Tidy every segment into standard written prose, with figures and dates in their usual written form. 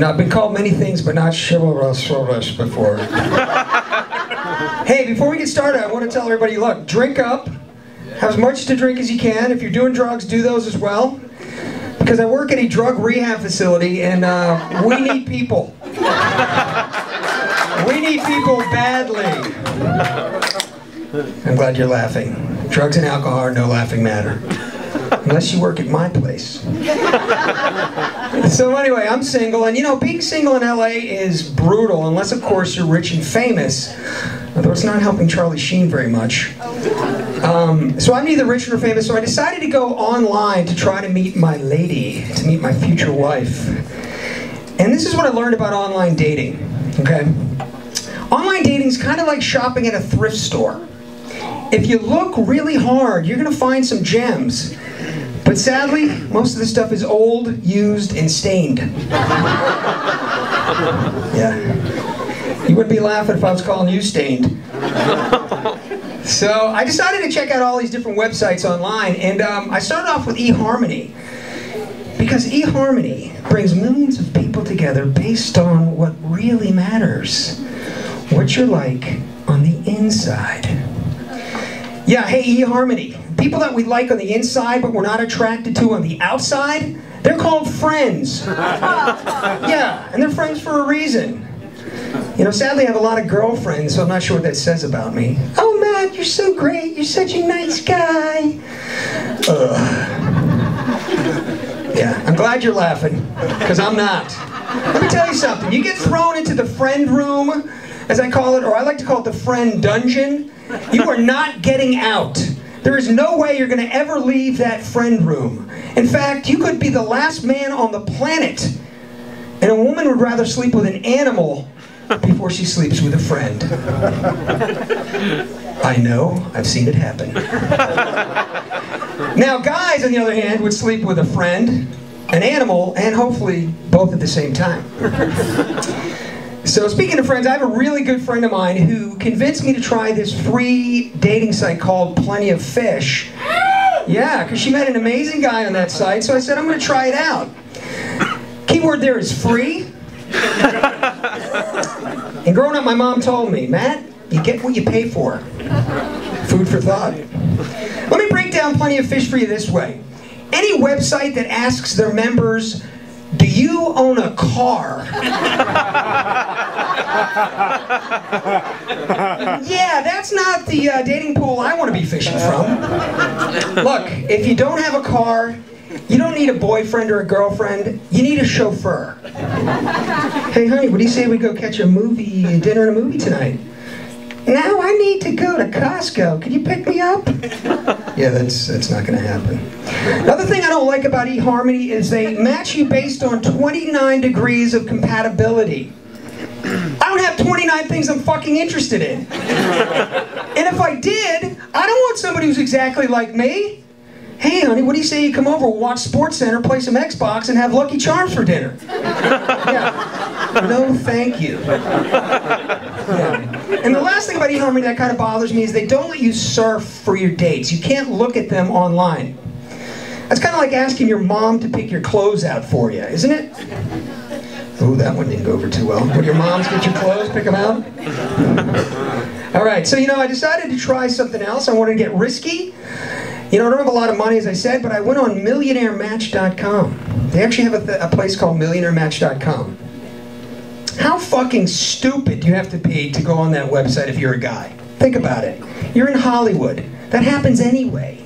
You know, I've been called many things, but not chivalrous before. Hey, before we get started, I want to tell everybody, look, drink up. Have as much to drink as you can. If you're doing drugs, do those as well. Because I work at a drug rehab facility, and we need people. We need people badly. I'm glad you're laughing. Drugs and alcohol are no laughing matter. Unless you work at my place. So anyway, I'm single, and you know, being single in LA is brutal, unless of course you're rich and famous. Although it's not helping Charlie Sheen very much. So I'm neither rich nor famous, so I decided to go online to try to meet my lady, to meet my future wife. And this is what I learned about online dating, okay? Online dating is kind of like shopping at a thrift store. If you look really hard, you're gonna find some gems. But sadly, most of the stuff is old, used, and stained. Yeah. You wouldn't be laughing if I was calling you stained. So I decided to check out all these different websites online, and I started off with eHarmony. Because eHarmony brings millions of people together based on what really matters. What you're like on the inside. Yeah, hey, eHarmony. People that we like on the inside but we're not attracted to on the outside, they're called friends. Yeah, and they're friends for a reason. You know, sadly I have a lot of girlfriends, so I'm not sure what that says about me. Oh, Matt, you're so great. You're such a nice guy. Yeah, I'm glad you're laughing, because I'm not. Let me tell you something. You get thrown into the friend room, as I call it, or I like to call it the friend dungeon. You are not getting out. There is no way you're going to ever leave that friend room. In fact, you could be the last man on the planet, and a woman would rather sleep with an animal before she sleeps with a friend. I know, I've seen it happen. Now, guys, on the other hand, would sleep with a friend, an animal, and hopefully both at the same time. So speaking of friends, I have a really good friend of mine who convinced me to try this free dating site called Plenty of Fish. Yeah, because she met an amazing guy on that site, so I said I'm going to try it out. Keyword there is free. And growing up, my mom told me, Matt, you get what you pay for. Food for thought. Let me break down Plenty of Fish for you this way. Any website that asks their members, do you own a car? Yeah, that's not the dating pool I want to be fishing from. Look, if you don't have a car, you don't need a boyfriend or a girlfriend, you need a chauffeur. Hey honey, what do you say we go catch a dinner and a movie tonight? No, I need to go to Costco. Could you pick me up? Yeah, that's not going to happen. Another thing I don't like about eHarmony is they match you based on 29 degrees of compatibility. I don't have 29 things I'm fucking interested in. And if I did, I don't want somebody who's exactly like me. Hey honey, what do you say you come over, we'll watch SportsCenter, play some Xbox, and have Lucky Charms for dinner? Yeah. No, thank you. Yeah. And the last thing about eHarmony that kind of bothers me is they don't let you surf for your dates. You can't look at them online. That's kind of like asking your mom to pick your clothes out for you, isn't it? Ooh, that one didn't go over too well. When your moms get your clothes, pick them out? All right, so you know, I decided to try something else. I wanted to get risky. You know, I don't have a lot of money, as I said, but I went on MillionaireMatch.com. They actually have a place called MillionaireMatch.com. How fucking stupid do you have to be to go on that website if you're a guy? Think about it. You're in Hollywood. That happens anyway.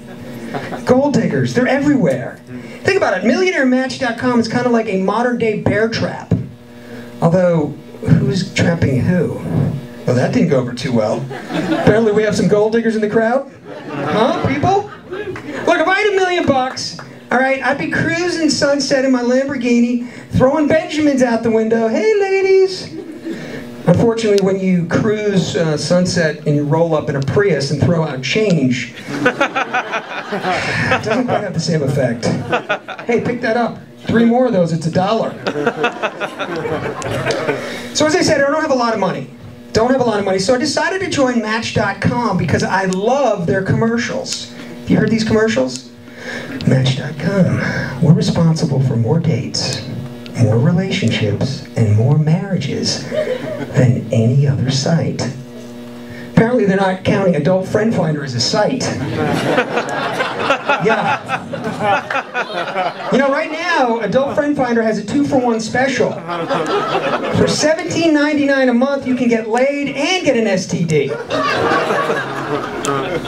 Gold diggers, they're everywhere. Think about it. MillionaireMatch.com is kind of like a modern-day bear trap. Although, who's trapping who? Well, that didn't go over too well. Apparently we have some gold diggers in the crowd. Huh, people? Look, if I had $1 million, all right, I'd be cruising Sunset in my Lamborghini, throwing Benjamins out the window. Hey, ladies. Unfortunately, when you cruise Sunset and you roll up in a Prius and throw out change, it doesn't quite have the same effect. Hey, pick that up. 3 more of those, it's $1. So as I said, I don't have a lot of money. So I decided to join Match.com because I love their commercials. Have you heard these commercials? Match.com, we're responsible for more dates more relationships and more marriages than any other site. Apparently they're not counting Adult Friend Finder as a site. Yeah. You know, right now, Adult Friend Finder has a 2-for-1 special. For $17.99 a month, you can get laid and get an STD.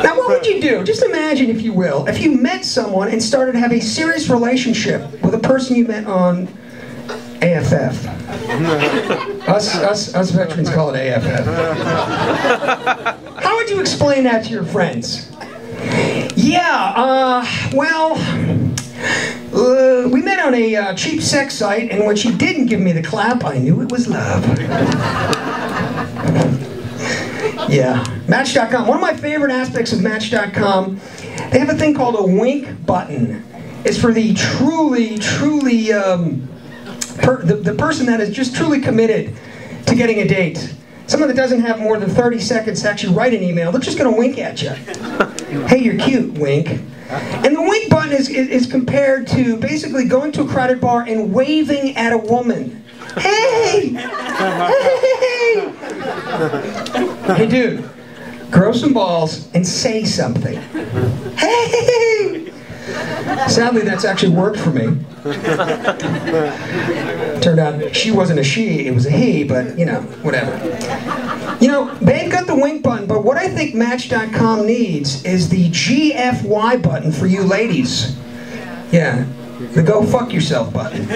Now, what would you do? Just imagine, if you will, if you met someone and started to have a serious relationship with a person you met on AFF. Us veterans call it AFF. How would you explain that to your friends? Yeah, we met on a cheap sex site, and when she didn't give me the clap, I knew it was love. Yeah, Match.com. One of my favorite aspects of Match.com, they have a thing called a wink button. It's for the truly the person that is just truly committed to getting a date. Someone that doesn't have more than 30 seconds to actually write an email, they're just going to wink at you. Hey, you're cute, wink. And the wink button is compared to basically going to a crowded bar and waving at a woman. Hey! Hey! Hey, dude, grow some balls and say something. Hey! Sadly, that's actually worked for me. Turned out she wasn't a she, it was a he, but, you know, whatever. You know, they've got the wink button, but what I think Match.com needs is the GFY button for you ladies. Yeah, the go fuck yourself button.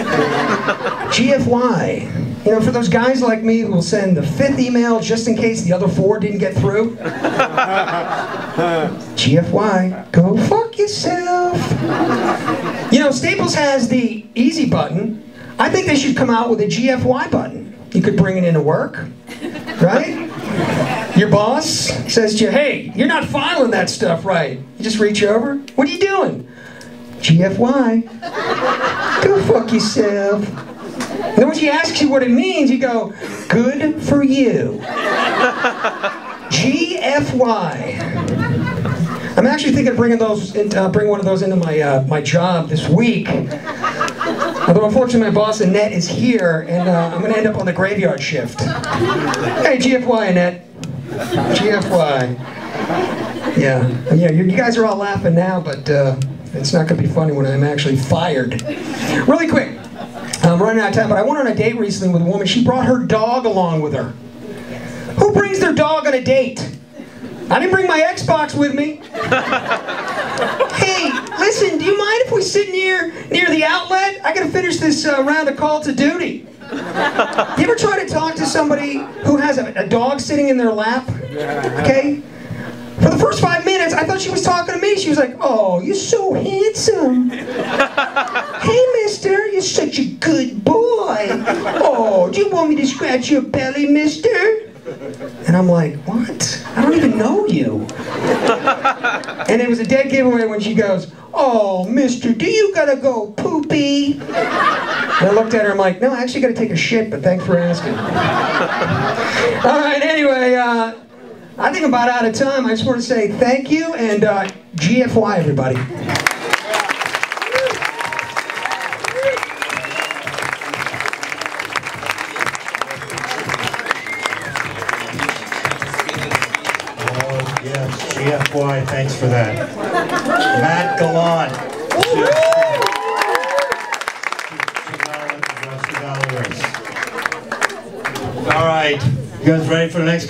GFY. You know, for those guys like me who will send the 5th email just in case the other 4 didn't get through. GFY, go fuck yourself. You know, Staples has the easy button. I think they should come out with a GFY button. You could bring it into work, right? Your boss says to you, hey, you're not filing that stuff right. You just reach over, what are you doing? GFY, go fuck yourself. And then when she asks you what it means, you go, good for you. GFY. I'm actually thinking of bring one of those into my job this week. Although unfortunately my boss Annette is here, and I'm going to end up on the graveyard shift. Hey, GFY, Annette. GFY. Yeah, you guys are all laughing now, but it's not going to be funny when I'm actually fired. Really quick. I'm running out of time, but I went on a date recently with a woman. She brought her dog along with her. Who brings their dog on a date? I didn't bring my Xbox with me. Hey, listen, do you mind if we sit near the outlet? I gotta finish this round of Call to Duty. You ever try to talk to somebody who has a dog sitting in their lap? Okay? For the first 5 minutes, I thought she was talking to me. She was like, oh, you're so handsome. Hey, mister, you're such a good boy. Oh, do you want me to scratch your belly, mister? And I'm like, what? I don't even know you. And it was a dead giveaway when she goes, oh, mister, do you gotta go poopy? And I looked at her, I'm like, no, I actually gotta take a shit, but thanks for asking. All right, anyway, I think I'm about out of time. I just want to say thank you, and GFY, everybody. Oh, yes, GFY, thanks for that. Matt Gallant. All right, you guys ready for the next